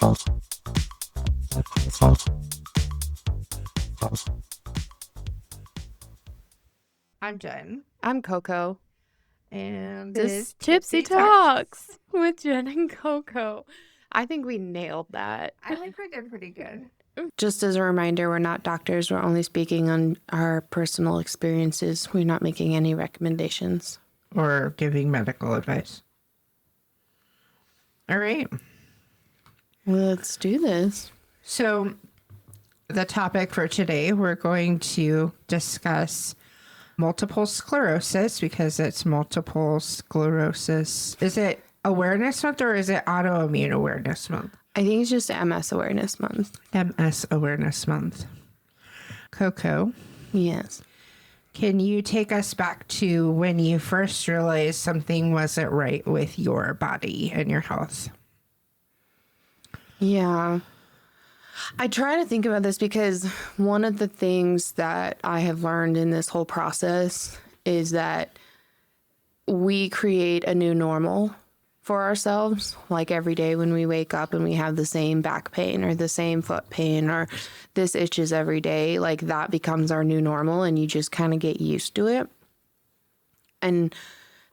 I'm Jen. I'm Coco. And This is Gypsy Talks with Jen and Coco. I think we nailed that. I think we did pretty good. Just as a reminder, we're not doctors. We're only speaking on our personal experiences. We're not making any recommendations. Or giving medical advice. All right. Let's do this. So the topic for today, we're going to discuss multiple sclerosis because it's multiple sclerosis. Is it Awareness Month or is it Autoimmune Awareness Month? I think it's just MS Awareness Month. MS Awareness Month. Coco, Yes. can you take us back to when you first realized something wasn't right with your body and your health? Yeah. I try to think about this because one of the things that I have learned in this whole process is that we create a new normal for ourselves. Like every day when we wake up and we have the same back pain or the same foot pain or this itches every day, like that becomes our new normal and you just kind of get used to it. And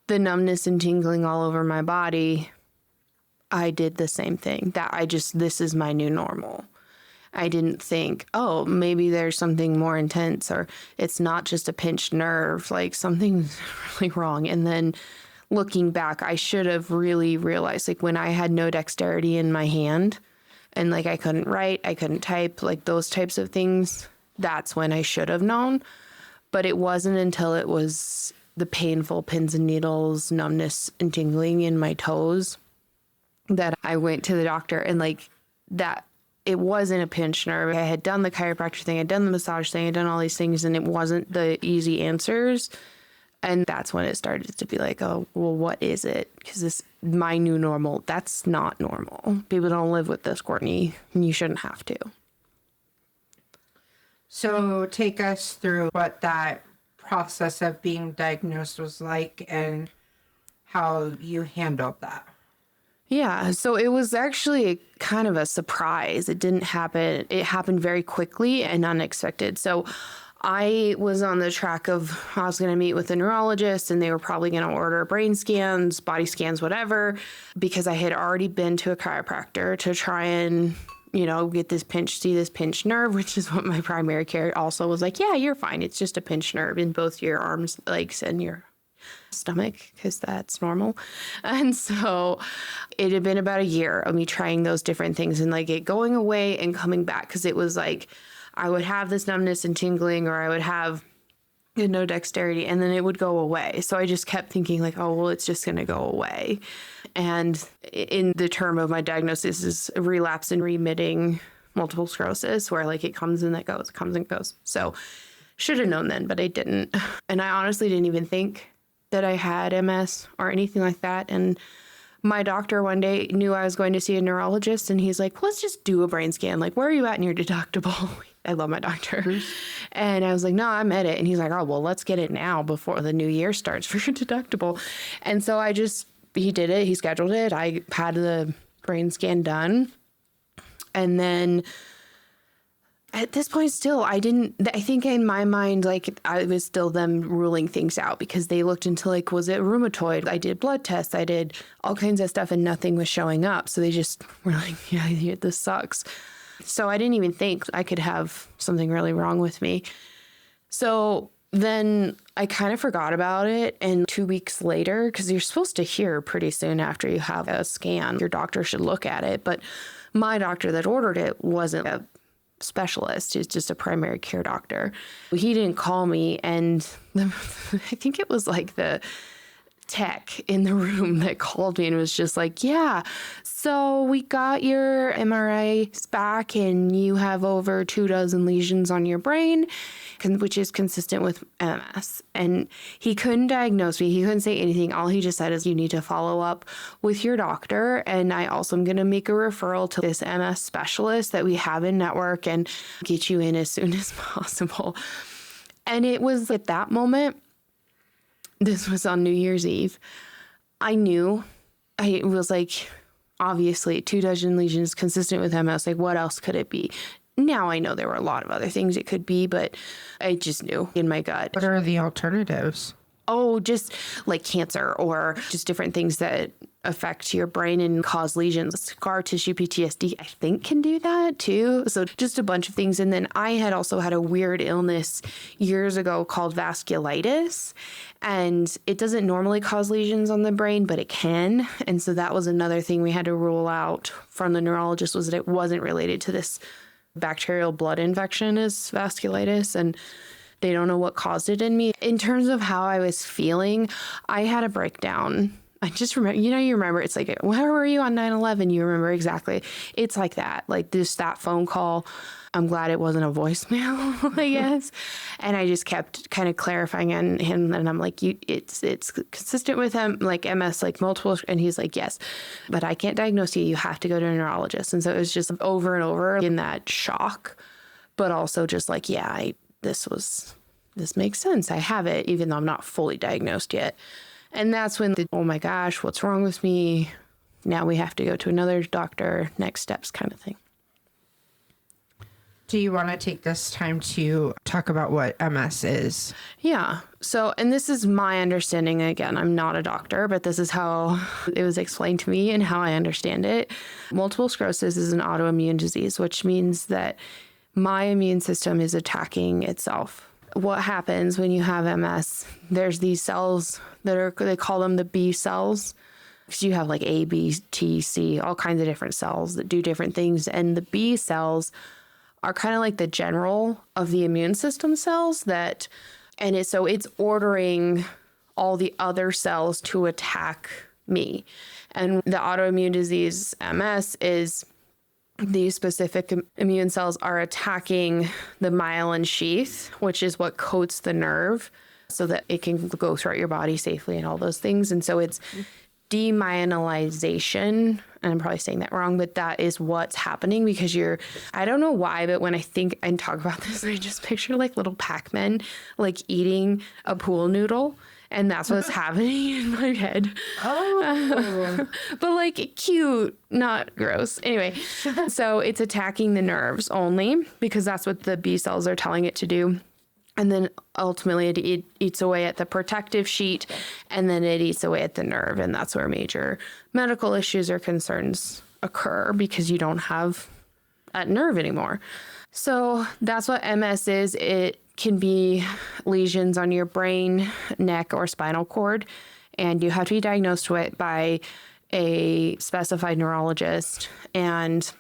the numbness and tingling all over my body, I did the same thing. This is my new normal. I didn't think, oh, maybe there's something more intense or it's not just a pinched nerve, like something's really wrong. And then looking back, I should have really realized, like when I had no dexterity in my hand and like I couldn't write, I couldn't type, like those types of things, that's when I should have known. But it wasn't until it was the painful pins and needles, numbness and tingling in my toes that I went to the doctor and like that. It wasn't a pinched nerve. I had done the chiropractor thing, I'd done the massage thing, I'd done all these things, and it wasn't the easy answers. And that's when it started to be like, oh, well, what is it? Because this my new normal. That's not normal. People don't live with this, Courtney, and you shouldn't have to. So take us through what that process of being diagnosed was like and how you handled that. Yeah, so it was actually kind of a surprise. It didn't happen. It happened very quickly and unexpected. So I was on the track of I was going to meet with a neurologist and they were probably going to order brain scans, body scans, whatever, because I had already been to a chiropractor to try and, get this see this pinched nerve, which is what my primary care also was like, yeah, you're fine. It's just a pinched nerve in both your arms, legs, and your stomach because that's normal. And so it had been about a year of me trying those different things and like it going away and coming back because it was like I would have this numbness and tingling or I would have no dexterity and then it would go away. So I just kept thinking like, oh, well, it's just going to go away. And in the term of my diagnosis is relapse and remitting multiple sclerosis where like it comes and it goes, comes and goes. So should have known then, but I didn't. And I honestly didn't even think that I had MS or anything like that. And my doctor one day knew I was going to see a neurologist and he's like, let's just do a brain scan. Like, where are you at in your deductible? I love my doctor. Mm-hmm. And I was like, no, I'm at it. And he's like, oh, well, let's get it now before the new year starts for your deductible. And so he did it. He scheduled it. I had the brain scan done. And then at this point still, I think in my mind, like I was still them ruling things out because they looked into like, was it rheumatoid? I did blood tests. I did all kinds of stuff and nothing was showing up. So they just were like, yeah, this sucks. So I didn't even think I could have something really wrong with me. So then I kind of forgot about it. And 2 weeks later, because you're supposed to hear pretty soon after you have a scan, your doctor should look at it. But my doctor that ordered it wasn't a specialist. He's just a primary care doctor. He didn't call me. And I think it was like the tech in the room that called me and was just like, yeah, so we got your MRIs back and you have over 24 lesions on your brain, which is consistent with MS. And he couldn't diagnose me. He couldn't say anything. All he just said is you need to follow up with your doctor. And I also am going to make a referral to this MS specialist that we have in network and get you in as soon as possible. And it was at that moment, this was on New Year's Eve, I knew. It was like obviously 24 lesions consistent with MS. Like, what else could it be? Now I know there were a lot of other things it could be, but I just knew in my gut. What are the alternatives? Oh, just like cancer or just different things that affect your brain and cause lesions. Scar tissue PTSD, I think, can do that too. So just a bunch of things. And then I had also had a weird illness years ago called vasculitis. And it doesn't normally cause lesions on the brain, but it can. And so that was another thing we had to rule out from the neurologist, was that it wasn't related to this bacterial blood infection as vasculitis. And they don't know what caused it in me. In terms of how I was feeling, I had a breakdown. I just remember, you remember, it's like, where were you on 9/11? You remember exactly. It's like that, like just that phone call. I'm glad it wasn't a voicemail, I guess. And I just kept kind of clarifying on him. And I'm like, it's consistent with him, like MS, like multiple. And he's like, yes, but I can't diagnose you. You have to go to a neurologist. And so it was just over and over in that shock, but also just like, yeah, this makes sense. I have it, even though I'm not fully diagnosed yet. And that's when oh my gosh, what's wrong with me? Now we have to go to another doctor, next steps kind of thing. Do you want to take this time to talk about what MS is? Yeah. So, and this is my understanding. Again, I'm not a doctor, but this is how it was explained to me and how I understand it. Multiple sclerosis is an autoimmune disease, which means that my immune system is attacking itself. What happens when you have MS? There's these cells they call them the B cells, because you have like A, B, T, C, all kinds of different cells that do different things. And the B cells are kind of like the general of the immune system cells so it's ordering all the other cells to attack me. And the autoimmune disease MS is these specific immune cells are attacking the myelin sheath, which is what coats the nerve so that it can go throughout your body safely and all those things. And so it's demyelinization, and I'm probably saying that wrong, but that is what's happening because I don't know why, but when I think and talk about this, I just picture like little Pac-Men like eating a pool noodle. And that's what's happening in my head. Oh. But like cute, not gross. Anyway, so it's attacking the nerves only because that's what the B cells are telling it to do. And then ultimately it eats away at the protective sheet, and then it eats away at the nerve. And that's where major medical issues or concerns occur because you don't have that nerve anymore. So that's what MS is. It can be lesions on your brain, neck, or spinal cord, and you have to be diagnosed with by a specified neurologist. And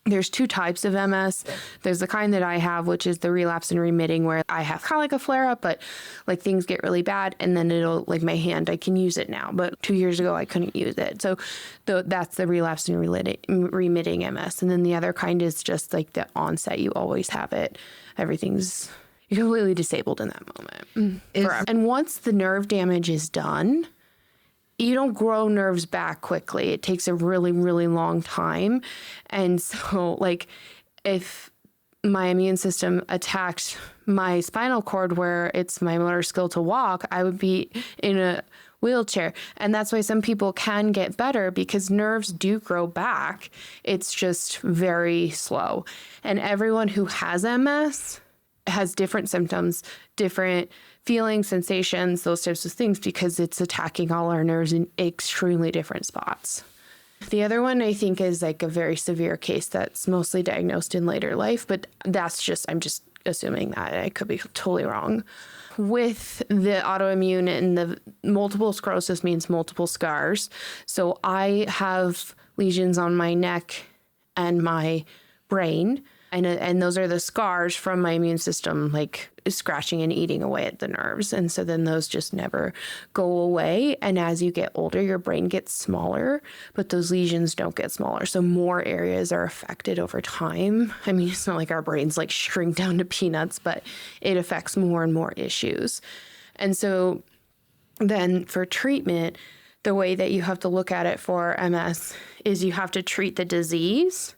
there's two types of MS. There's the kind that I have, which is the relapse and remitting, where I have kind of like a flare up, but like things get really bad and then it'll, like my hand, I can use it now, but 2 years ago I couldn't use it. So that's the relapse and remitting MS. And then the other kind is just like the onset. You always have it. You're completely disabled in that moment. Forever. And once the nerve damage is done, you don't grow nerves back quickly. It takes a really, really long time. And so, like, if my immune system attacked my spinal cord where it's my motor skill to walk, I would be in a wheelchair. And that's why some people can get better, because nerves do grow back. It's just very slow. And everyone who has MS has different symptoms, different feelings, sensations, those types of things, because it's attacking all our nerves in extremely different spots. The other one I think is like a very severe case that's mostly diagnosed in later life, but I'm just assuming that. I could be totally wrong. With the autoimmune and the multiple sclerosis means multiple scars. So I have lesions on my neck and my brain. And those are the scars from my immune system, like scratching and eating away at the nerves. And so then those just never go away. And as you get older, your brain gets smaller, but those lesions don't get smaller. So more areas are affected over time. I mean, it's not like our brains like shrink down to peanuts, but it affects more and more issues. And so then for treatment, the way that you have to look at it for MS is you have to treat the disease.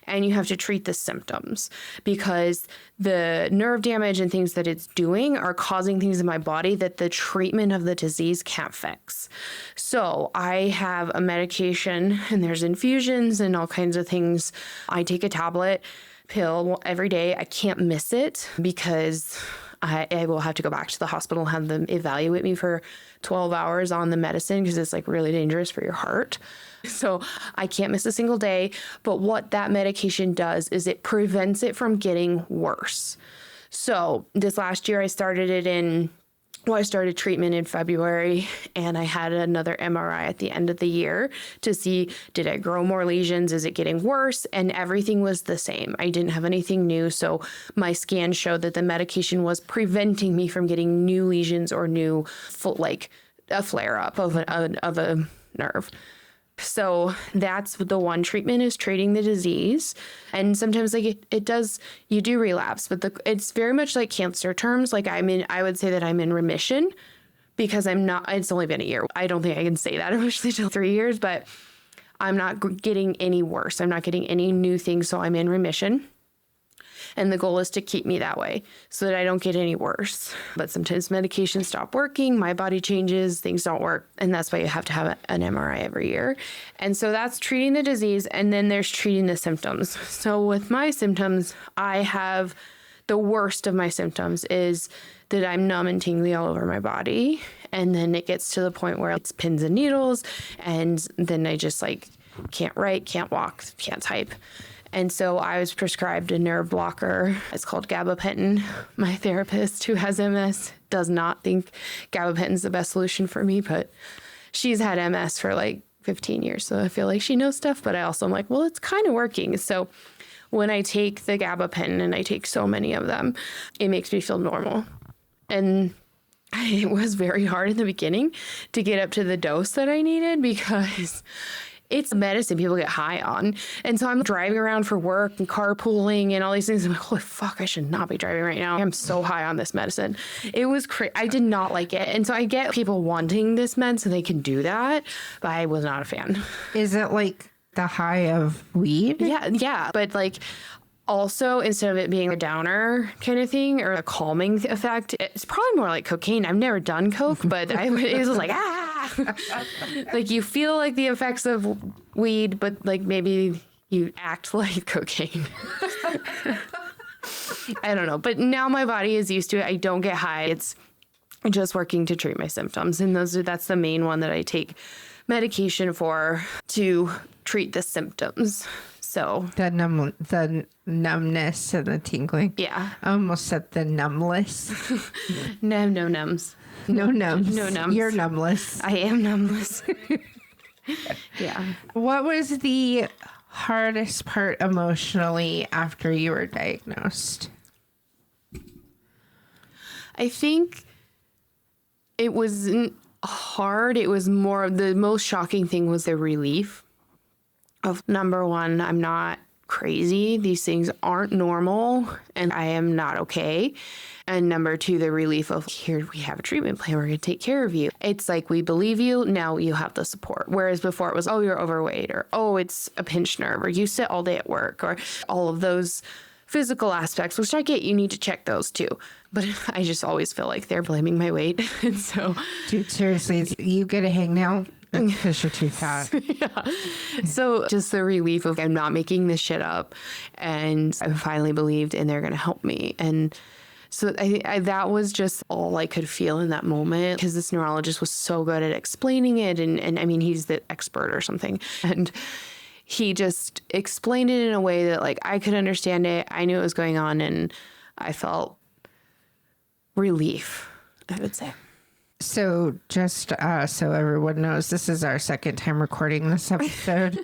and you have to treat the symptoms because the nerve damage and things that it's doing are causing things in my body that the treatment of the disease can't fix. So I have a medication and there's infusions and all kinds of things. I take a tablet pill every day. I can't miss it because I will have to go back to the hospital and have them evaluate me for 12 hours on the medicine because it's like really dangerous for your heart. So I can't miss a single day. But what that medication does is it prevents it from getting worse. So this last year I started treatment in February, and I had another MRI at the end of the year to see, did I grow more lesions? Is it getting worse? And everything was the same. I didn't have anything new. So my scan showed that the medication was preventing me from getting new lesions or new, like a flare up of a nerve. So that's the one treatment, is treating the disease. And sometimes like it does, you do relapse, but it's very much like cancer terms. Like I would say that I'm in remission because it's only been a year. I don't think I can say that officially till 3 years, but I'm not getting any worse. I'm not getting any new things. So I'm in remission. And the goal is to keep me that way so that I don't get any worse. But sometimes medications stop working, my body changes, things don't work. And that's why you have to have an MRI every year. And so that's treating the disease. And then there's treating the symptoms. So with my symptoms, I have the worst of my symptoms is that I'm numb and tingly all over my body. And then it gets to the point where it's pins and needles. And then I just like can't write, can't walk, can't type. And so I was prescribed a nerve blocker. It's called gabapentin. My therapist, who has MS, does not think gabapentin is the best solution for me, but she's had MS for like 15 years. So I feel like she knows stuff, but I also am like, well, it's kind of working. So when I take the gabapentin, and I take so many of them, it makes me feel normal. And it was very hard in the beginning to get up to the dose that I needed because it's medicine people get high on. And so I'm driving around for work and carpooling and all these things. I'm like, holy fuck, I should not be driving right now. I'm so high on this medicine. It was crazy. I did not like it. And so I get people wanting this med so they can do that, but I was not a fan. Is it like the high of weed? Yeah. But like, also, instead of it being a downer kind of thing or a calming effect, it's probably more like cocaine. I've never done coke, but it was like, like you feel like the effects of weed, but like maybe you act like cocaine. I don't know. But now my body is used to it. I don't get high. It's just working to treat my symptoms. And that's the main one that I take medication for, to treat the symptoms. So the numbness and the tingling. Yeah. I almost said the numbness. No nums. No numbs. No numbs. You're numbless. I am numbless. Yeah. What was the hardest part emotionally after you were diagnosed? I think it wasn't hard. It was more, the most shocking thing was the relief of, number one, I'm not crazy. These things aren't normal and I am not okay. And number two, the relief of, here, we have a treatment plan. We're going to take care of you. It's like, we believe you. Now you have the support. Whereas before it was, oh, you're overweight, or, oh, it's a pinched nerve, or you sit all day at work, or all of those physical aspects, which I get, you need to check those too. But I just always feel like they're blaming my weight. And so, dude, seriously, you get a hang now because you're too fat. Yeah. So just the relief of, I'm not making this shit up, and I finally believed, and they're going to help me. And so I that was just all I could feel in that moment, because this neurologist was so good at explaining it. And I mean, he's the expert or something. And he just explained it in a way that like I could understand it. I knew what was going on, and I felt relief, I would say. So just so everyone knows, this is our second time recording this episode.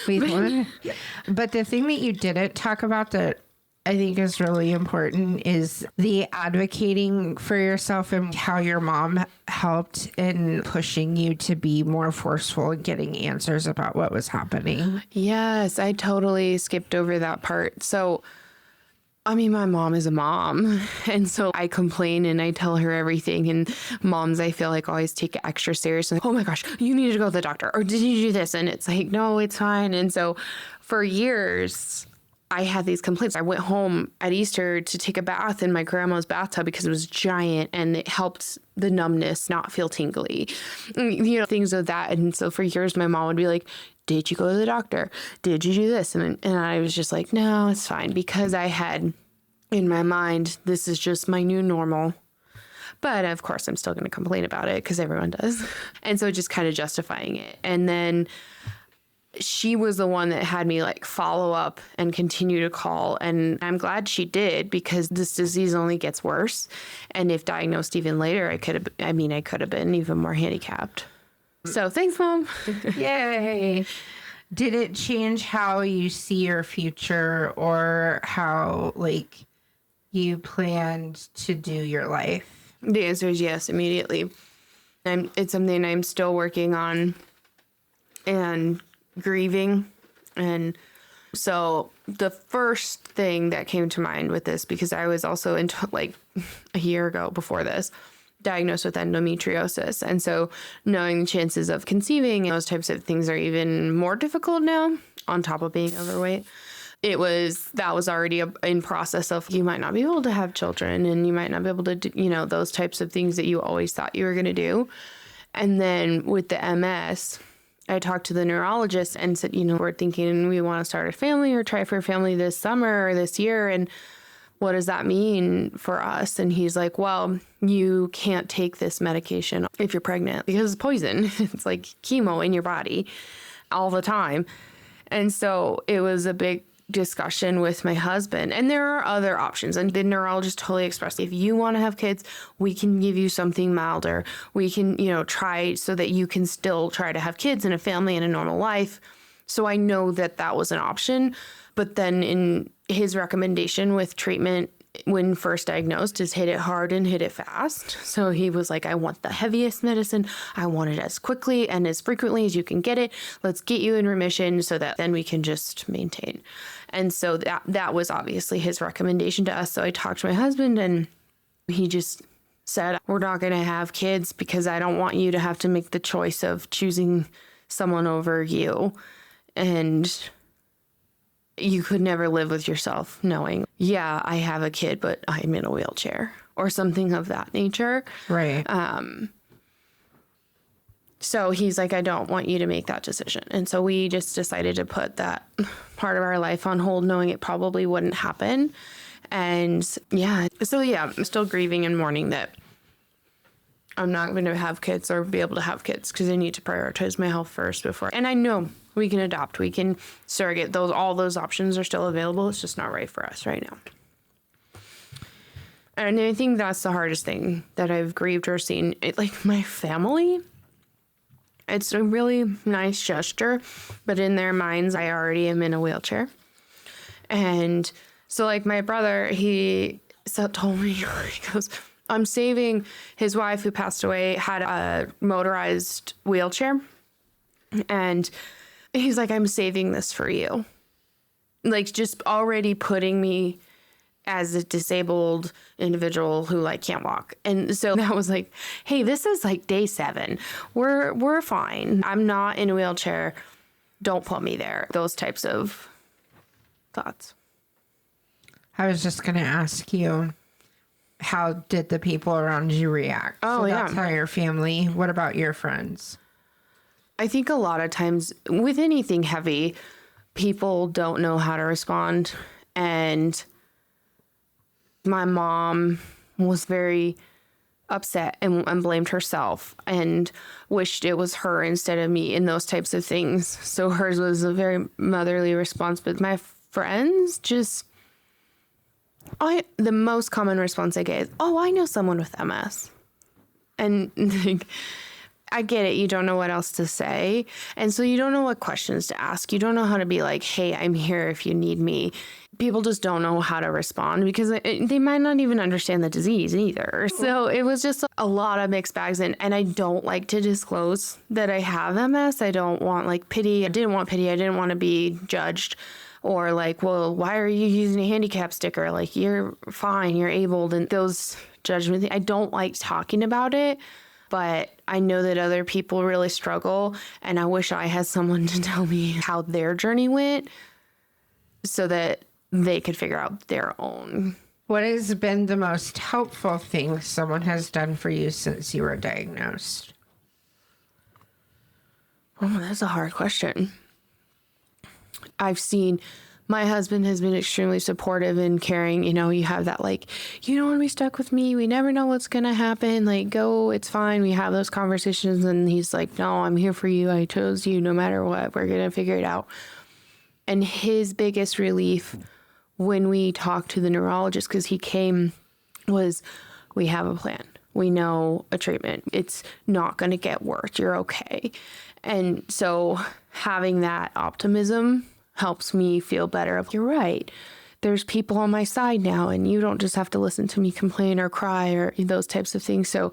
But the thing that you didn't talk about that I think is really important is the advocating for yourself, and how your mom helped in pushing you to be more forceful and getting answers about what was happening. Yes, I totally skipped over that part. So I mean, my mom is a mom. And so I complain and I tell her everything. And moms, I feel like, always take it extra serious. Like, oh my gosh, you need to go to the doctor. Or did you do this? And it's like, no, it's fine. And so for years, I had these complaints. I went home at Easter to take a bath in my grandma's bathtub because it was giant and it helped the numbness not feel tingly, things of that. And so for years, my mom would be like, did you go to the doctor? Did you do this? And I was just like, no, it's fine, because I had in my mind, this is just my new normal. But of course, I'm still going to complain about it because everyone does. And so just kind of justifying it. And then she was the one that had me like follow up and continue to call. And I'm glad she did, because this disease only gets worse. And if diagnosed even later, I could have been even more handicapped. So thanks, Mom. Yay. Did it change how you see your future or how like you planned to do your life? The answer is yes, immediately. It's something I'm still working on and grieving. And so the first thing that came to mind with this, because I was also like a year ago before this, diagnosed with endometriosis. And so knowing the chances of conceiving and those types of things are even more difficult now, on top of being overweight. That was already in process of, you might not be able to have children and you might not be able to do, those types of things that you always thought you were going to do. And then with the MS, I talked to the neurologist and said, we're thinking we want to start a family or try for a family this summer or this year. And what does that mean for us? And he's like, well, you can't take this medication if you're pregnant because it's poison. It's like chemo in your body all the time. And so it was a big discussion with my husband. And there are other options. And the neurologist totally expressed, if you want to have kids, we can give you something milder. We can, try so that you can still try to have kids and a family and a normal life. So I know that was an option. But then in his recommendation with treatment when first diagnosed is hit it hard and hit it fast. So he was like, I want the heaviest medicine. I want it as quickly and as frequently as you can get it. Let's get you in remission so that then we can just maintain. And so that was obviously his recommendation to us. So I talked to my husband and he just said, we're not going to have kids because I don't want you to have to make the choice of choosing someone over you. And you could never live with yourself knowing, yeah, I have a kid, but I'm in a wheelchair or something of that nature. Right. So he's like, I don't want you to make that decision. And so we just decided to put that part of our life on hold, knowing it probably wouldn't happen. And I'm still grieving and mourning that I'm not going to have kids or be able to have kids because I need to prioritize my health first before. And I know we can adopt, we can surrogate. All those options are still available. It's just not right for us right now. And I think that's the hardest thing that I've grieved or seen. Like my family, it's a really nice gesture, but in their minds, I already am in a wheelchair. And so like my brother, he told me, he goes, I'm saving his wife who passed away, had a motorized wheelchair. And he's like, I'm saving this for you. Like just already putting me as a disabled individual who like can't walk. And so that was like, hey, this is like day 7. We're fine. I'm not in a wheelchair. Don't put me there. Those types of thoughts. I was just going to ask you, how did the people around you react? Oh, yeah. That's how your family. What about your friends? I think a lot of times with anything heavy, people don't know how to respond. And my mom was very upset and blamed herself and wished it was her instead of me and those types of things. So hers was a very motherly response. But my friends the most common response I get is, oh, I know someone with MS. And like, I get it. You don't know what else to say. And so you don't know what questions to ask. You don't know how to be like, hey, I'm here if you need me. People just don't know how to respond because they might not even understand the disease either. So it was just a lot of mixed bags. And I don't like to disclose that I have MS. I don't want like pity. I didn't want pity. I didn't want to be judged. Or like, well, why are you using a handicap sticker? Like, you're fine, you're able. And those judgment things, I don't like talking about it, but I know that other people really struggle. And I wish I had someone to tell me how their journey went so that they could figure out their own. What has been the most helpful thing someone has done for you since you were diagnosed? Oh, that's a hard question. I've seen my husband has been extremely supportive and caring. You know, you have that, like, you don't want to be stuck with me. We never know what's going to happen. Like, go, it's fine. We have those conversations. And he's like, no, I'm here for you. I chose you no matter what. We're going to figure it out. And his biggest relief when we talked to the neurologist, because he came, was we have a plan. We know a treatment. It's not going to get worse. You're okay. And so having that optimism helps me feel better. You're right. There's people on my side now, and you don't just have to listen to me complain or cry or those types of things. So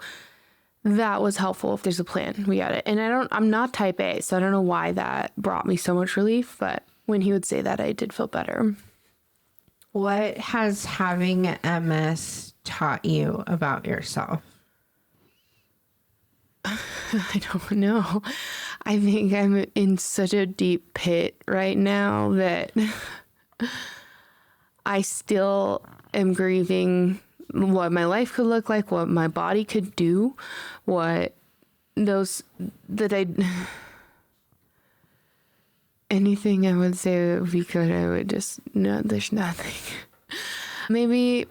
that was helpful. If there's a plan, we got it. And I'm not type A, so I don't know why that brought me so much relief, but when he would say that, I did feel better. What has having MS taught you about yourself? I don't know. I think I'm in such a deep pit right now that I still am grieving what my life could look like, what my body could do, anything I would say that we could, I would just, no, there's nothing. Maybe,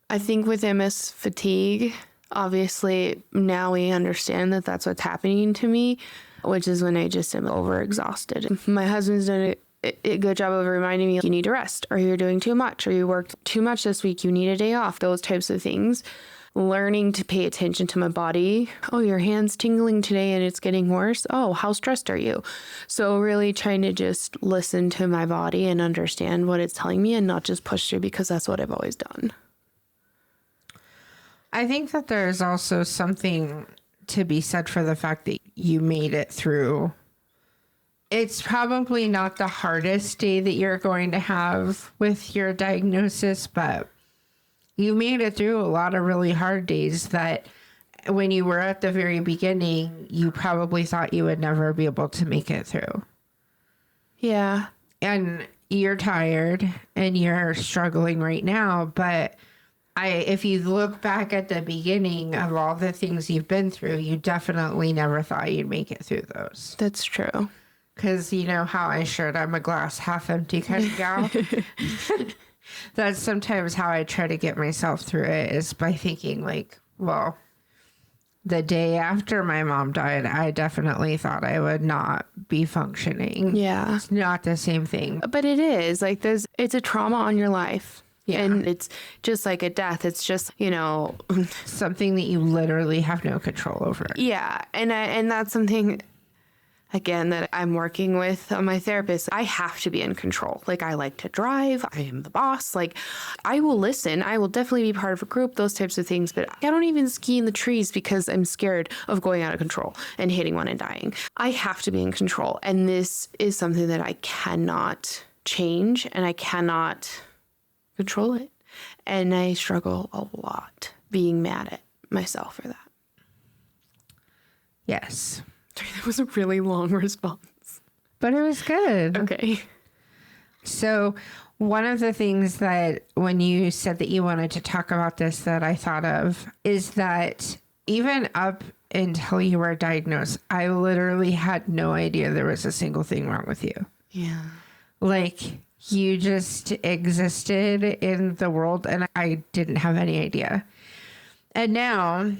I think with MS fatigue, obviously now we understand that that's what's happening to me, which is when I just am overexhausted. My husband's done a good job of reminding me, you need to rest, or you're doing too much, or you worked too much this week, you need a day off, those types of things. Learning to pay attention to my body. Oh, your hand's tingling today and it's getting worse. Oh, how stressed are you? So really trying to just listen to my body and understand what it's telling me and not just push through, because that's what I've always done. I think that there's also something to be said for the fact that you made it through. It's probably not the hardest day that you're going to have with your diagnosis, but you made it through a lot of really hard days that when you were at the very beginning, you probably thought you would never be able to make it through. Yeah. And you're tired and you're struggling right now, but if you look back at the beginning of all the things you've been through, you definitely never thought you'd make it through those. That's true. Because you know how I shared I'm a glass half empty kind of gal. That's sometimes how I try to get myself through it, is by thinking like, well, the day after my mom died, I definitely thought I would not be functioning. Yeah. It's not the same thing. But it is. Like, it's a trauma on your life. Yeah. And it's just like a death. It's just, something that you literally have no control over. Yeah. And that's something, again, that I'm working with my therapist. I have to be in control. Like, I like to drive. I am the boss. Like, I will listen. I will definitely be part of a group, those types of things. But I don't even ski in the trees because I'm scared of going out of control and hitting one and dying. I have to be in control. And this is something that I cannot change, and I cannot control it. And I struggle a lot being mad at myself for that. Yes. That was a really long response. But it was good. Okay. So one of the things that when you said that you wanted to talk about this that I thought of is that even up until you were diagnosed, I literally had no idea there was a single thing wrong with you. Yeah. Like, you just existed in the world and I didn't have any idea. And now,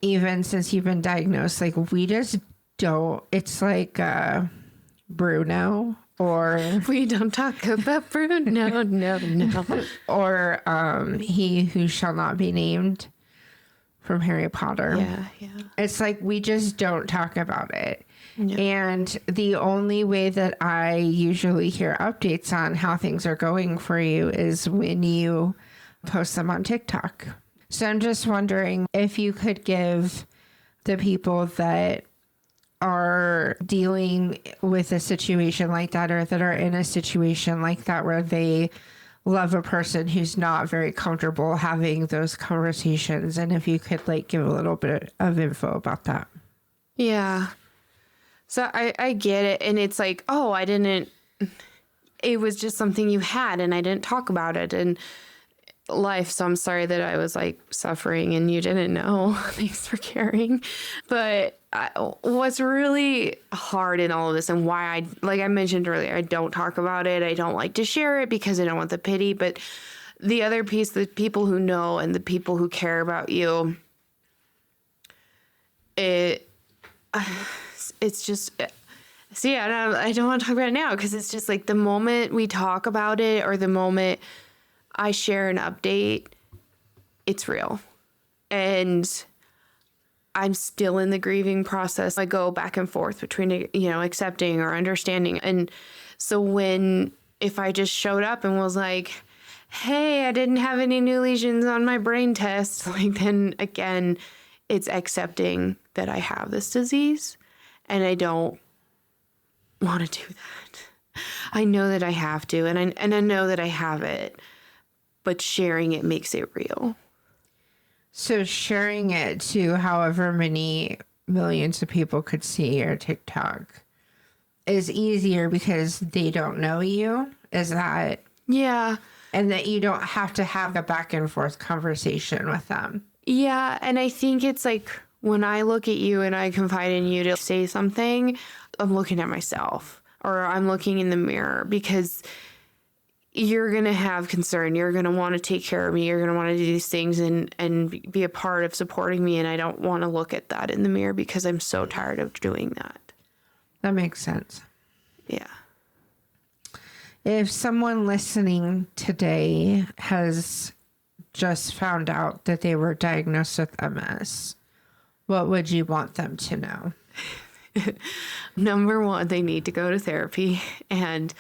even since you've been diagnosed, like, we just don't, it's like Bruno, or we don't talk about Bruno. No. Or He Who Shall Not Be Named from Harry Potter. Yeah. It's like we just don't talk about it. Yeah. And the only way that I usually hear updates on how things are going for you is when you post them on TikTok. So I'm just wondering if you could give the people that are dealing with a situation like that, or that are in a situation like that where they love a person who's not very comfortable having those conversations. And if you could like give a little bit of info about that. Yeah. So I get it. And it's like, oh, it was just something you had and I didn't talk about it in life. So I'm sorry that I was like suffering and you didn't know. Thanks for caring. But what's really hard in all of this, and why like I mentioned earlier, I don't talk about it. I don't like to share it because I don't want the pity. But the other piece, the people who know and the people who care about you, it's just, see, I don't want to talk about it now because it's just like the moment we talk about it or the moment I share an update, it's real. And I'm still in the grieving process. I go back and forth between, accepting or understanding. And so if I just showed up and was like, hey, I didn't have any new lesions on my brain test, like then again, it's accepting that I have this disease and I don't want to do that. I know that I have to, and I know that I have it, but sharing it makes it real. So sharing it to however many millions of people could see your TikTok is easier because they don't know you. Is that? Yeah. And that you don't have to have a back and forth conversation with them. Yeah. And I think it's like when I look at you and I confide in you to say something, I'm looking at myself or I'm looking in the mirror because you're going to have concern. You're going to want to take care of me. You're going to want to do these things and be a part of supporting me. And I don't want to look at that in the mirror because I'm so tired of doing that. That makes sense. Yeah. If someone listening today has just found out that they were diagnosed with MS, what would you want them to know? Number one, they need to go to therapy. And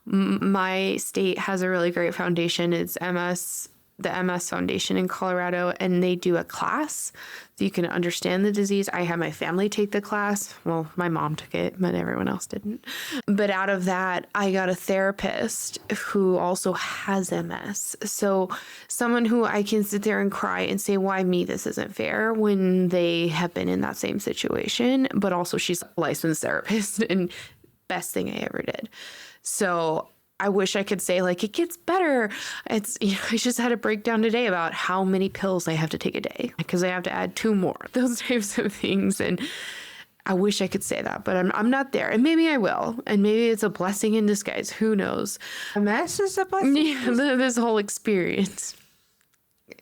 my state has a really great foundation. It's the MS Foundation in Colorado, and they do a class so you can understand the disease. I had my family take the class. Well, my mom took it, but everyone else didn't. But out of that, I got a therapist who also has MS. So someone who I can sit there and cry and say, why me? This isn't fair, when they have been in that same situation. But also she's a licensed therapist and best thing I ever did. So I wish I could say like, it gets better. I just had a breakdown today about how many pills I have to take a day because I have to add 2 more, those types of things. And I wish I could say that, but I'm not there. And maybe I will. And maybe it's a blessing in disguise. Who knows? MS is a blessing? Yeah, this whole experience.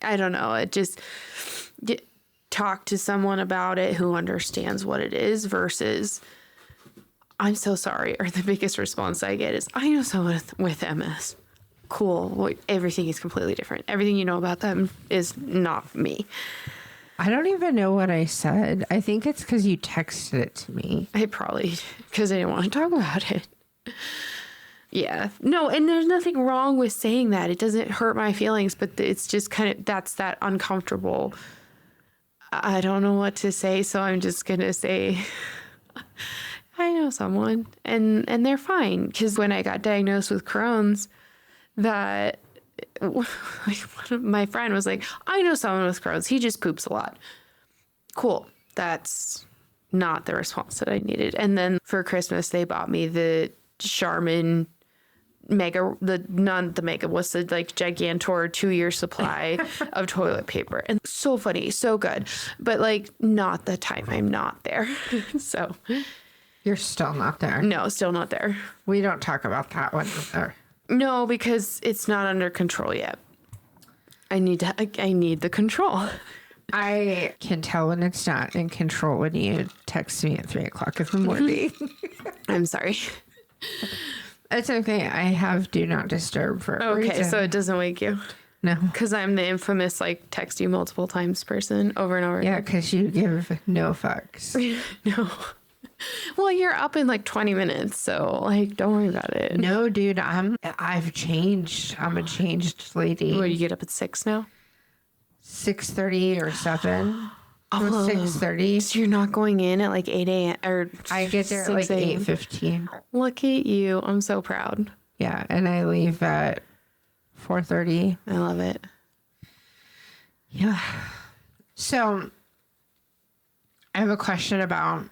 I don't know. It just talk to someone about it who understands what it is versus I'm so sorry, or the biggest response I get is, I know someone with MS. Cool. Well, everything is completely different. Everything you know about them is not me. I don't even know what I said. I think it's because you texted it to me. I probably, because I didn't want to talk about it. Yeah. No, and there's nothing wrong with saying that. It doesn't hurt my feelings, but it's just kind of, that's that uncomfortable. I don't know what to say, so I'm just going to say... I know someone and they're fine. Because when I got diagnosed with Crohn's, that my friend was like, I know someone with Crohn's. He just poops a lot. Cool. That's not the response that I needed. And then for Christmas, they bought me the Charmin Mega, not the Mega, was the like Gigantor 2-year supply of toilet paper. And so funny, so good. But like not the time I'm not there. So... You're still not there. No, still not there. We don't talk about that one either. No, because it's not under control yet. I need the control. I can tell when it's not in control when you text me at 3:00 in the morning. I'm sorry. It's okay. I have do not disturb for a reason. So it doesn't wake you? No. Because I'm the infamous like text you multiple times person over and over. Yeah, because you give no fucks. No. Well, you're up in like 20 minutes, so like don't worry about it. No, dude, I've changed. I'm a changed lady. What, you get up at 6 now? 6:30 or 7. Oh, 6:30. so you're not going in at like 8 a.m. or I get there at like 6 a.m.? 8:15. Look at you. I'm so proud. Yeah, and I leave at 4:30. I love it. Yeah. So I have a question about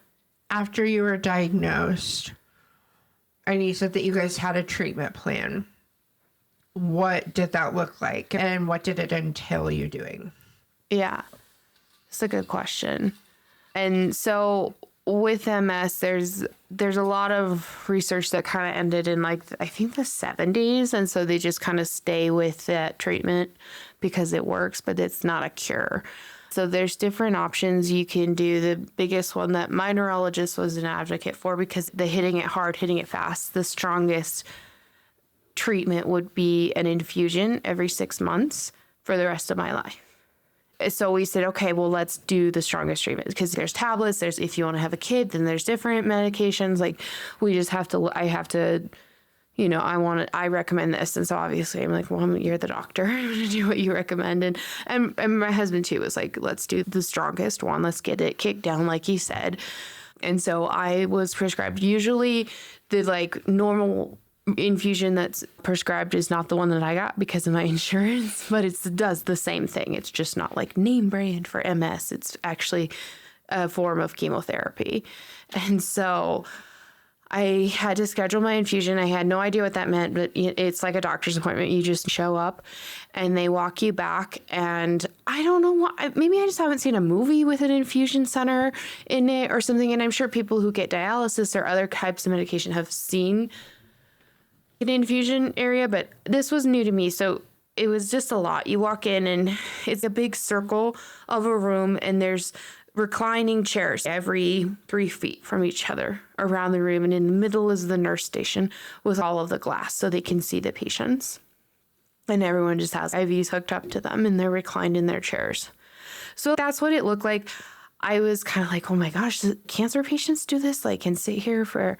after you were diagnosed and you said that you guys had a treatment plan. What did that look like? And what did it entail you doing? Yeah, it's a good question. And so with MS, there's a lot of research that kind of ended in like, I think the 70s. And so they just kind of stay with that treatment because it works, but it's not a cure. So there's different options you can do. The biggest one that my neurologist was an advocate for, because the hitting it hard, hitting it fast, the strongest treatment would be an infusion every 6 months for the rest of my life. So we said, okay, well, let's do the strongest treatment, because there's tablets. There's, if you want to have a kid, then there's different medications. Like we just have to, I have to, you know, I recommend this. And so obviously I'm like, well, you're the doctor. I'm going to do what you recommend. And my husband too was like, let's do the strongest one. Let's get it kicked down, like he said. And so I was prescribed, usually the like normal infusion that's prescribed is not the one that I got because of my insurance, but it does the same thing. It's just not like name brand for MS. It's actually a form of chemotherapy. And so I had to schedule my infusion. I had no idea what that meant, but it's like a doctor's appointment. You just show up and they walk you back. And I don't know why, maybe I just haven't seen a movie with an infusion center in it or something. And I'm sure people who get dialysis or other types of medication have seen an infusion area, but this was new to me. So it was just a lot. You walk in and it's a big circle of a room and there's reclining chairs every 3 feet from each other around the room. And in the middle is the nurse station with all of the glass so they can see the patients. And everyone just has IVs hooked up to them and they're reclined in their chairs. So that's what it looked like. I was kind of like, oh my gosh, cancer patients do this? Like, can sit here for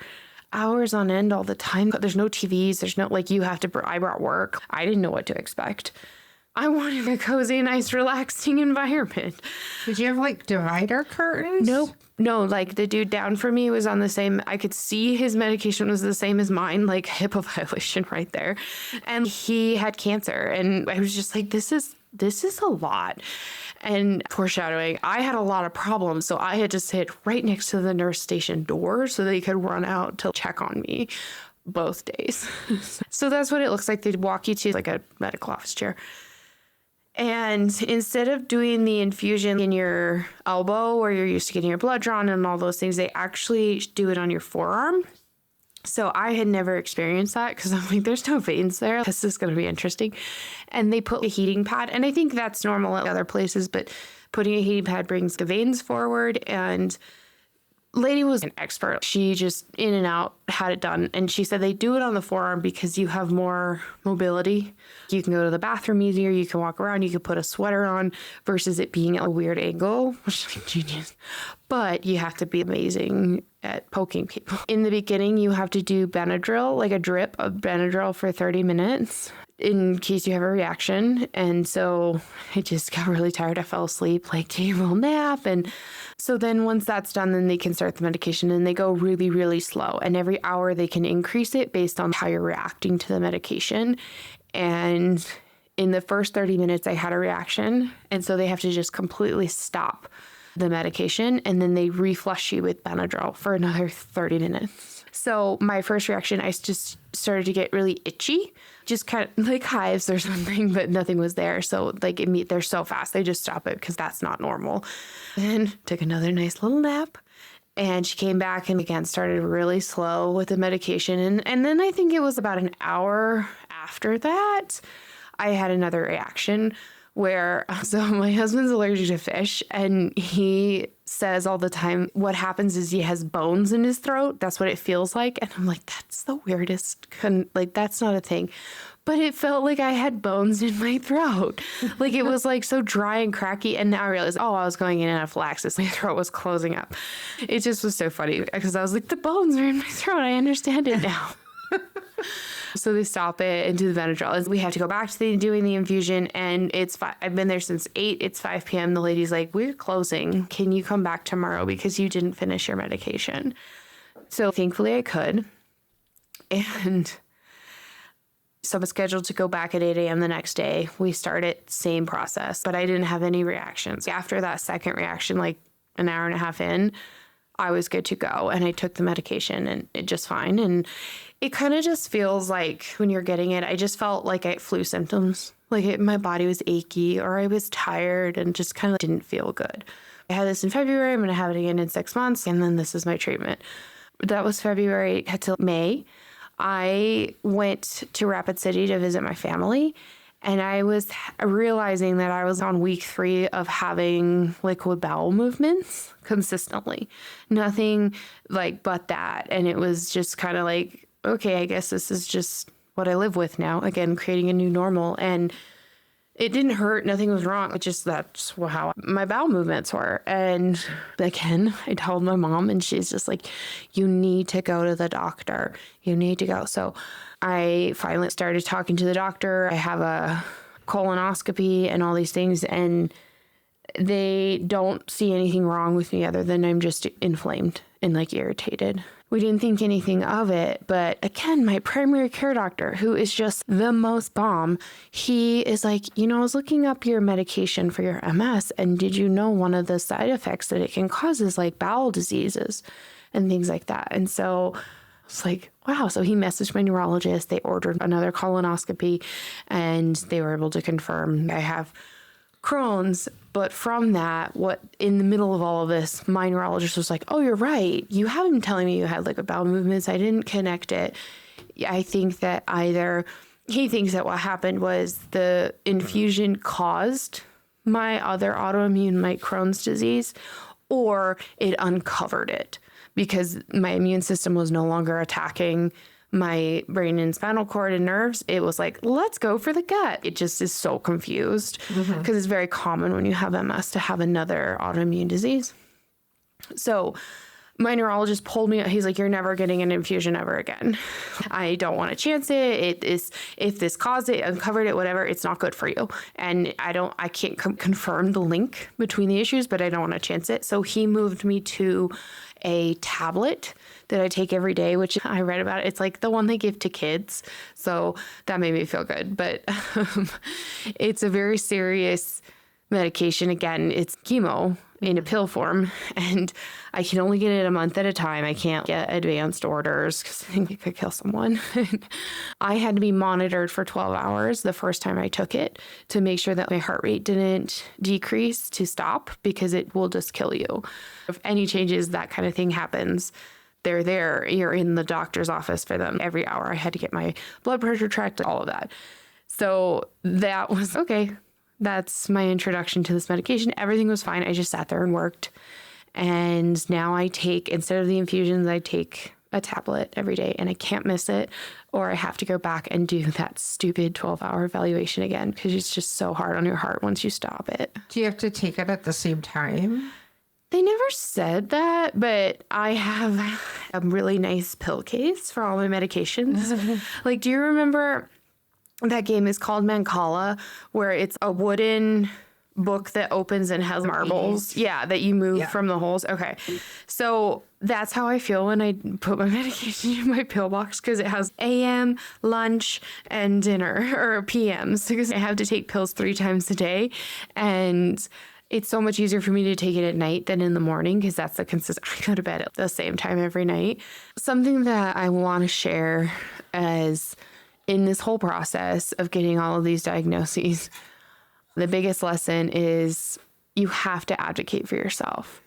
hours on end all the time. There's no TVs. There's no, like, you have to, I brought work. I didn't know what to expect. I wanted a cozy, nice, relaxing environment. Did you have like divider curtains? Nope. No, like the dude down from me was on the same, I could see his medication was the same as mine, like HIPAA violation right there. And he had cancer. And I was just like, this is a lot. And foreshadowing, I had a lot of problems. So I had to sit right next to the nurse station door so they could run out to check on me both days. So that's what it looks like. They'd walk you to like a medical office chair. And instead of doing the infusion in your elbow where you're used to getting your blood drawn and all those things, they actually do it on your forearm. So I had never experienced that because I'm like, there's no veins there. This is going to be interesting. And they put a heating pad. And I think that's normal at other places, but putting a heating pad brings the veins forward. And lady was an expert. She just in and out had it done. And she said they do it on the forearm because you have more mobility. You can go to the bathroom easier. You can walk around. You can put a sweater on versus it being at a weird angle, which is like genius. But you have to be amazing at poking people. In the beginning, you have to do Benadryl, like a drip of Benadryl for 30 minutes in case you have a reaction. And so I just got really tired. I fell asleep, like take a little nap. And so then once that's done, then they can start the medication and they go really, really slow. And every hour they can increase it based on how you're reacting to the medication. And in the first 30 minutes, I had a reaction. And so they have to just completely stop the medication. And then they reflush you with Benadryl for another 30 minutes. So my first reaction, I just started to get really itchy, just kind of like hives or something, but nothing was there. So like they're so fast, they just stop it because that's not normal. Then took another nice little nap. And she came back and again started really slow with the medication. And then I think it was about an hour after that, I had another reaction where, so my husband's allergic to fish and he says all the time, what happens is he has bones in his throat. That's what it feels like. And I'm like, that's the weirdest, like, that's not a thing. But it felt like I had bones in my throat. Like it was like so dry and cracky. And now I realized, I was going in anaphylaxis. My throat was closing up. It just was so funny because I was like, the bones are in my throat. I understand it now. So they stop it and do the Benadryl. We have to go back to doing the infusion, and I've been there since 8. It's 5 p.m. The lady's like, we're closing. Can you come back tomorrow because you didn't finish your medication? So thankfully I could. And so I was scheduled to go back at 8 a.m. the next day. We started, same process, but I didn't have any reactions. After that second reaction, like an hour and a half in, I was good to go. And I took the medication and it just fine. And it kind of just feels like when you're getting it, I just felt like I had flu symptoms. Like my body was achy or I was tired and just kind of didn't feel good. I had this in February. I'm going to have it again in 6 months. And then this is my treatment. That was February till May. I went to Rapid City to visit my family. And I was realizing that I was on week 3 of having liquid bowel movements consistently. Nothing like but that. And it was just kind of like, okay, I guess this is just what I live with now. Again, creating a new normal. And it didn't hurt. Nothing was wrong. It just, that's how my bowel movements were. And again, I told my mom and she's just like, you need to go to the doctor. You need to go. So I finally started talking to the doctor. I have a colonoscopy and all these things, and they don't see anything wrong with me other than I'm just inflamed and like irritated. We didn't think anything of it. But again, my primary care doctor, who is just the most bomb, he is like, I was looking up your medication for your MS. And did you know one of the side effects that it can cause is like bowel diseases and things like that? And so it's like, wow. So he messaged my neurologist. They ordered another colonoscopy and they were able to confirm I have Crohn's. But from that, in the middle of all of this, my neurologist was like, oh, you're right. You have been telling me you had liquid bowel movements. I didn't connect it. I think that he thinks that what happened was the infusion caused my other autoimmune, my Crohn's disease, or it uncovered it because my immune system was no longer attacking my brain and spinal cord and nerves. It was like, let's go for the gut. It just is so confused because it's very common when you have MS to have another autoimmune disease. So my neurologist pulled me. He's like, you're never getting an infusion ever again. I don't want to chance it. If this caused it, uncovered it, whatever, it's not good for you. And I can't confirm the link between the issues, but I don't want to chance it. So he moved me to a tablet that I take every day, which I read about. It's like the one they give to kids. So that made me feel good. But it's a very serious medication. Again, it's chemo in a pill form, and I can only get it a month at a time. I can't get advanced orders because I think it could kill someone. I had to be monitored for 12 hours the first time I took it to make sure that my heart rate didn't decrease to stop, because it will just kill you. If any changes, that kind of thing happens, they're there. You're in the doctor's office for them every hour. I had to get my blood pressure checked, all of that. So that was okay. That's my introduction to this medication. Everything was fine. I just sat there and worked. And now I take, instead of the infusions, I take a tablet every day, and I can't miss it, or I have to go back and do that stupid 12-hour evaluation again, because it's just so hard on your heart once you stop it. Do you have to take it at the same time? They never said that, but I have a really nice pill case for all my medications. Like, do you remember that game is called Mancala, where it's a wooden book that opens and has marbles? Yeah, that you move from the holes. Okay. So that's how I feel when I put my medication in my pill box, because it has AM, lunch, and dinner, or PMs, because I have to take pills 3 times a day. And it's so much easier for me to take it at night than in the morning, because that's the consistent. I go to bed at the same time every night. Something that I want to share as in this whole process of getting all of these diagnoses, the biggest lesson is you have to advocate for yourself.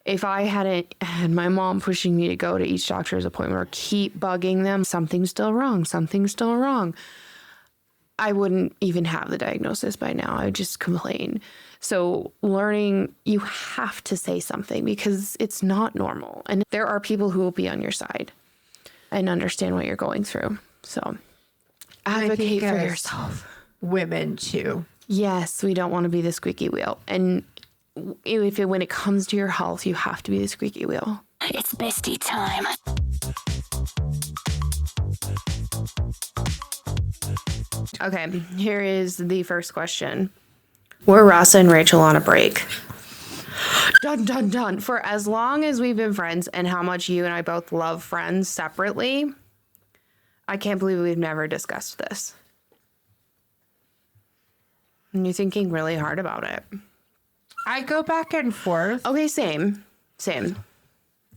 If I hadn't had my mom pushing me to go to each doctor's appointment or keep bugging them, something's still wrong, I wouldn't even have the diagnosis by now. I would just complain. So learning, you have to say something, because it's not normal. And there are people who will be on your side and understand what you're going through. So advocate for yourself. Women too. Yes, we don't want to be the squeaky wheel. And when it comes to your health, you have to be the squeaky wheel. It's bestie time. Okay, here is the first question. Were Ross and Rachel on a break? Dun, dun, dun. For as long as we've been friends and how much you and I both love Friends separately, I can't believe we've never discussed this. And you're thinking really hard about it. I go back and forth. Okay, same.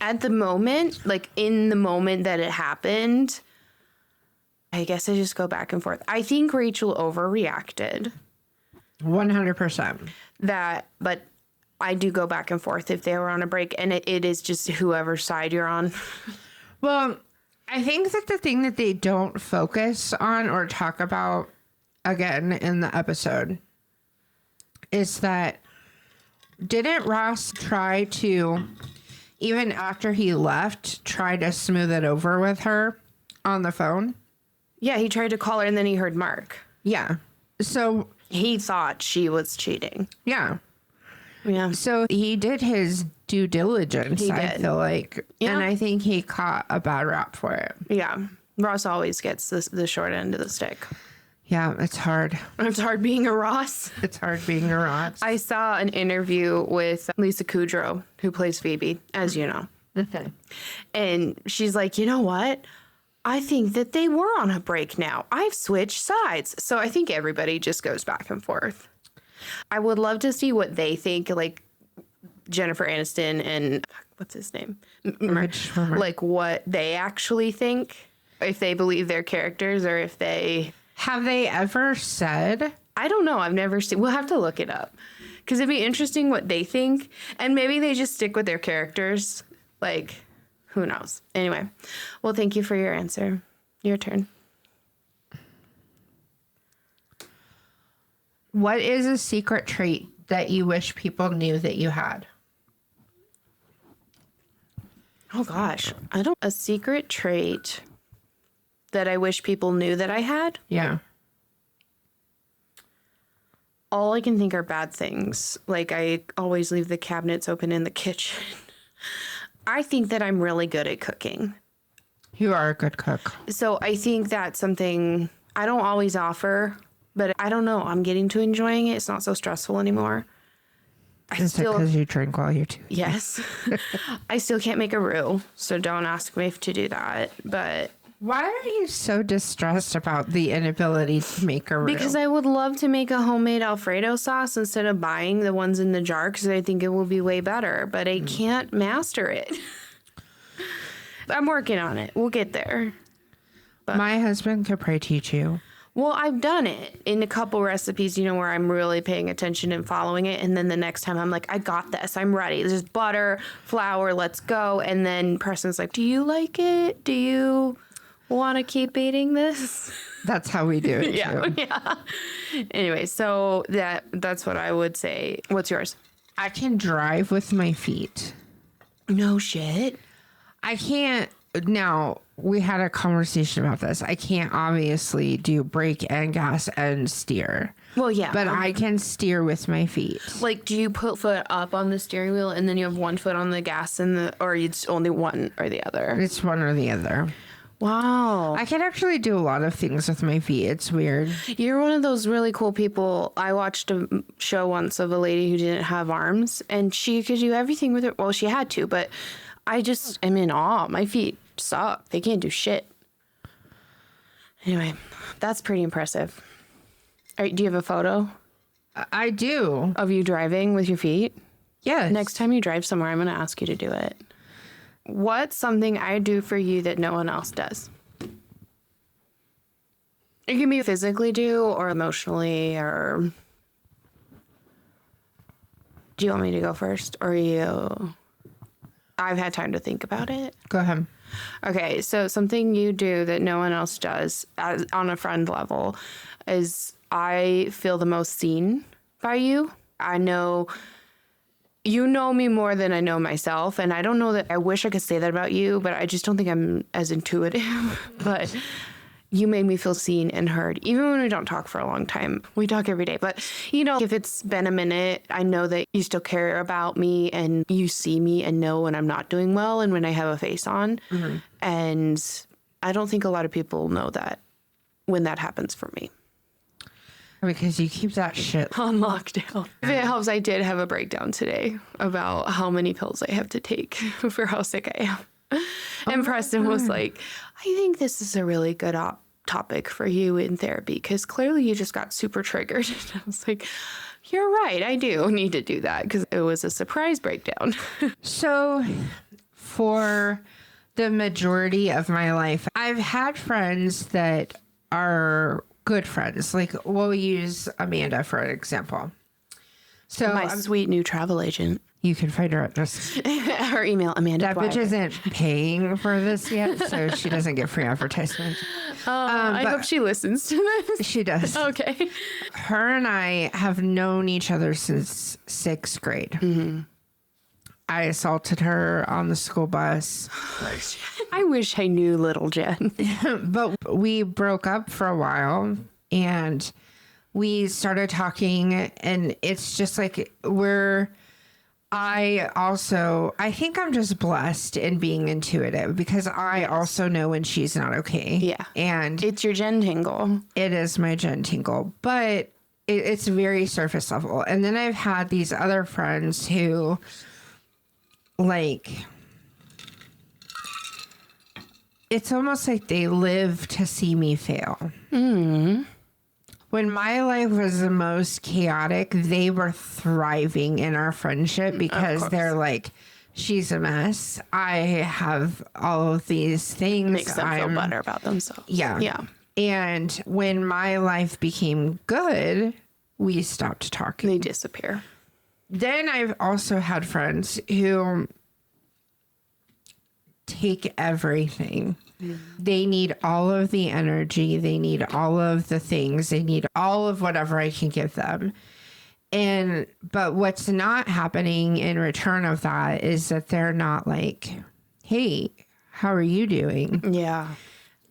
At the moment, like in the moment that it happened, I guess I just go back and forth. I think Rachel overreacted. 100%. But I do go back and forth if they were on a break, and it is just whoever side you're on. Well, I think that the thing that they don't focus on or talk about again in the episode is that didn't Ross try to, even after he left, try to smooth it over with her on the phone? Yeah, he tried to call her, and then he heard Mark. Yeah. So He thought she was cheating. yeah. Yeah. So he did his due diligence, He I did. feel like. Yeah. And I think he caught a bad rap for it. Yeah. Ross always gets the short end of the stick. Yeah, it's hard. It's hard being a Ross. It's hard being a Ross. I saw an interview with Lisa Kudrow, who plays Phoebe, as you know. Okay. And she's like, you know what? I think that they were on a break now. I've switched sides. So I think everybody just goes back and forth. I would love to see what they think, like Jennifer Aniston and what's his name? Rich Schwimmer. Like what they actually think, if they believe their characters or if they... Have they ever said? I don't know. I've never seen... We'll have to look it up. Because it'd be interesting what they think. And maybe they just stick with their characters. Like, who knows? Anyway. Well, thank you for your answer. Your turn. What is a secret trait that you wish people knew that you had? Oh, gosh. A secret trait that I wish people knew that I had? Yeah. All I can think are bad things. Like, I always leave the cabinets open in the kitchen. I think that I'm really good at cooking. You are a good cook. So I think that's something I don't always offer, but I don't know. I'm getting to enjoying it. It's not so stressful anymore. Is it because you drink while you're too? Yes. I still can't make a roux, so don't ask me to do that. But Why are you so distressed about the inability to make a roux? because I would love to make a homemade Alfredo sauce instead of buying the ones in the jar, because I think it will be way better, but I can't master it. I'm working on it. We'll get there. My husband could probably teach you. Well, I've done it in a couple recipes, where I'm really paying attention and following it. And then the next time I'm like, I got this. I'm ready. There's butter, flour, let's go. And then Preston's like, do you like it? Do you want to keep eating this? That's how we do it, Yeah. too. Yeah. Anyway, so that's what I would say. What's yours? I can drive with my feet. No shit. I can't. Now, we had a conversation about this. I can't obviously do brake and gas and steer. Well, yeah. But I can steer with my feet. Like, do you put foot up on the steering wheel and then you have one foot on the gas or it's only one or the other? It's one or the other. Wow. I can actually do a lot of things with my feet. It's weird. You're one of those really cool people. I watched a show once of a lady who didn't have arms, and she could do everything with it. Well, she had to, but I just am in awe. My feet suck. They can't do shit. Anyway, that's pretty impressive. All right, do you have a photo I do. of you driving with your feet? Yes. Next time you drive somewhere, I'm going to ask you to do it. What's something I do for you that no one else does? It can be physically do or emotionally or... Do you want me to go first or you? I've had time to think about it. Go ahead. Okay, so something you do that no one else does on a friend level is I feel the most seen by you. I know you know me more than I know myself, and I don't know that I wish I could say that about you, but I just don't think I'm as intuitive. But you made me feel seen and heard, even when we don't talk for a long time. We talk every day, but if it's been a minute, I know that you still care about me and you see me and know when I'm not doing well and when I have a face on. And I don't think a lot of people know that when that happens for me. Because you keep that shit. On lockdown. If it helps, I did have a breakdown today about how many pills I have to take for how sick I am. And Preston was like, I think this is a really good topic for you in therapy because clearly you just got super triggered. And I was like, you're right. I do need to do that because it was a surprise breakdown. So for the majority of my life, I've had friends that are good friends. Like we'll use Amanda for an example. So My sweet new travel agent. You can find her at just her email, Amanda. That bitch isn't paying for this yet, so she doesn't get free advertisement. I hope she listens to this. She does. Okay. Her and I have known each other since 6th grade. Mm-hmm. I assaulted her on the school bus. I wish I knew little Jen. But we broke up for a while and we started talking, and it's just like I think I'm just blessed in being intuitive because I also know when she's not okay. Yeah. And it's your Jen tingle. It is my Jen tingle, but it's very surface level. And then I've had these other friends who, like, it's almost like they live to see me fail. Mm. When my life was the most chaotic, they were thriving in our friendship because they're like, she's a mess. I have all of these things. Makes them feel better about themselves. Yeah. Yeah. And when my life became good, we stopped talking. They disappear. Then I've also had friends who take everything. They need all of the energy. They need all of the things. They need all of whatever I can give them. But what's not happening in return of that is that they're not like, hey, how are you doing? Yeah.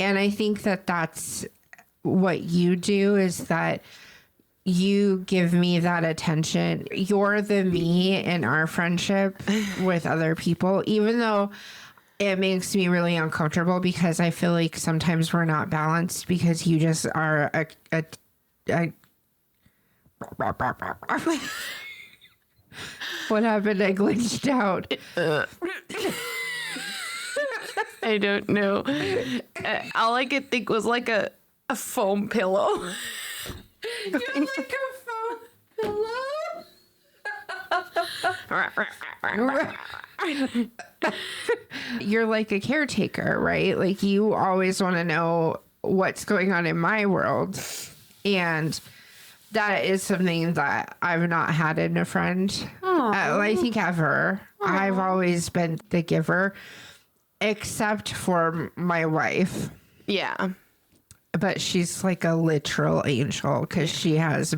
And I think that that's what you do, is that you give me that attention. You're the me in our friendship with other people, even though it makes me really uncomfortable because I feel like sometimes we're not balanced because you just are a what happened? I glitched out. I don't know. All I could think was like a foam pillow. You're like a foam pillow. You're like a caretaker, right? Like you always want to know what's going on in my world. And that is something that I've not had in a friend. I think ever. Aww. I've always been the giver, except for my wife. Yeah. But she's like a literal angel because she has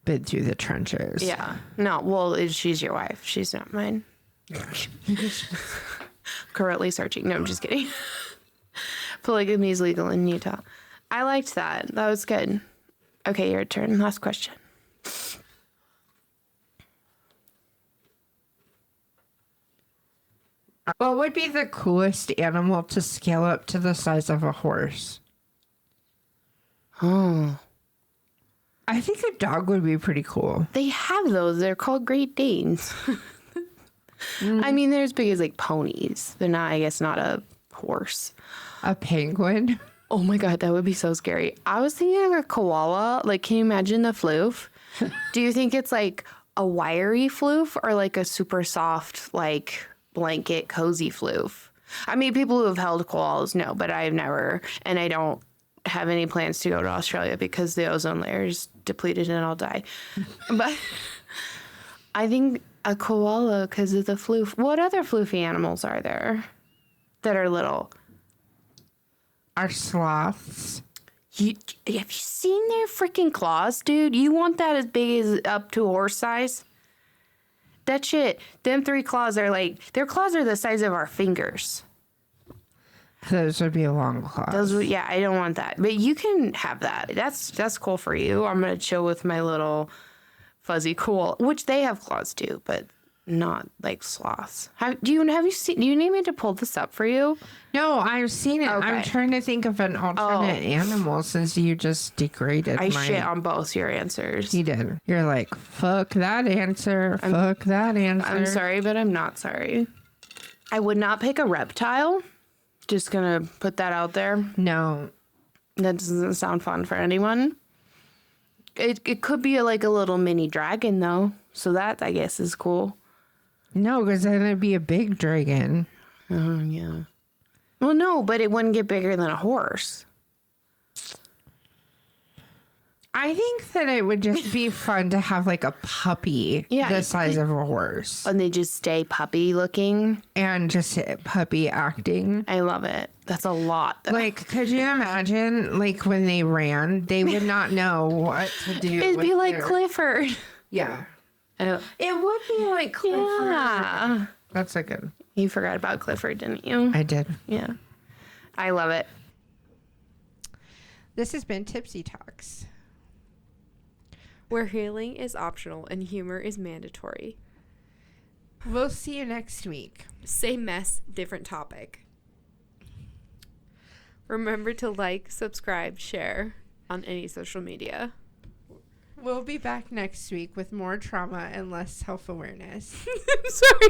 been through the trenches. Yeah. No, well, she's your wife. She's not mine. Currently searching. No, I'm just kidding. Polygamy is legal in Utah. I liked that. That was good. Okay, your turn. Last question. What would be the coolest animal to scale up to the size of a horse? Oh. I think a dog would be pretty cool. They have those. They're called Great Danes. I mean, they're as big as like ponies. They're not, I guess, not a horse. A penguin? Oh my God, that would be so scary. I was thinking of a koala. Like, can you imagine the floof? Do you think it's like a wiry floof or like a super soft, like blanket cozy floof? I mean, people who have held koalas know, but I've never, and I don't have any plans to go to Australia because the ozone layer is depleted and I'll die. But I think a koala because of the floof. What other floofy animals are there that are little? Are sloths. Have you seen their freaking claws, dude? You want that as big as up to horse size? That shit, them 3 claws are like, their claws are the size of our fingers. Those would be a long claws. Yeah, I don't want that. But you can have that. That's cool for you. I'm going to chill with my little fuzzy koala, which they have claws too, but not like sloths. Do you need me to pull this up for you? No, I've seen it. Okay. I'm trying to think of an alternate animal since you just degraded I my... shit on both your answers. You did. You're like, fuck that answer. Fuck that answer. I'm sorry, but I'm not sorry. I would not pick a reptile. Just gonna put that out there. No. That doesn't sound fun for anyone. It could be like a little mini dragon though. So that I guess is cool. No, because then it'd be a big dragon. Oh yeah. Well, no, but it wouldn't get bigger than a horse. I think that it would just be fun to have like a puppy the size of a horse. And they just stay puppy looking. And just puppy acting. I love it. That's a lot. Though. Like, could you imagine, like, when they ran, they would not know what to do. It'd be like Clifford. Yeah. It would be like Clifford. Yeah. That's a good... You forgot about Clifford, didn't you? I did. Yeah. I love it. This has been Tipsy Talks, where healing is optional and humor is mandatory. We'll see you next week. Same mess, different topic. Remember to like, subscribe, share on any social media. We'll be back next week with more trauma and less self-awareness. I'm sorry.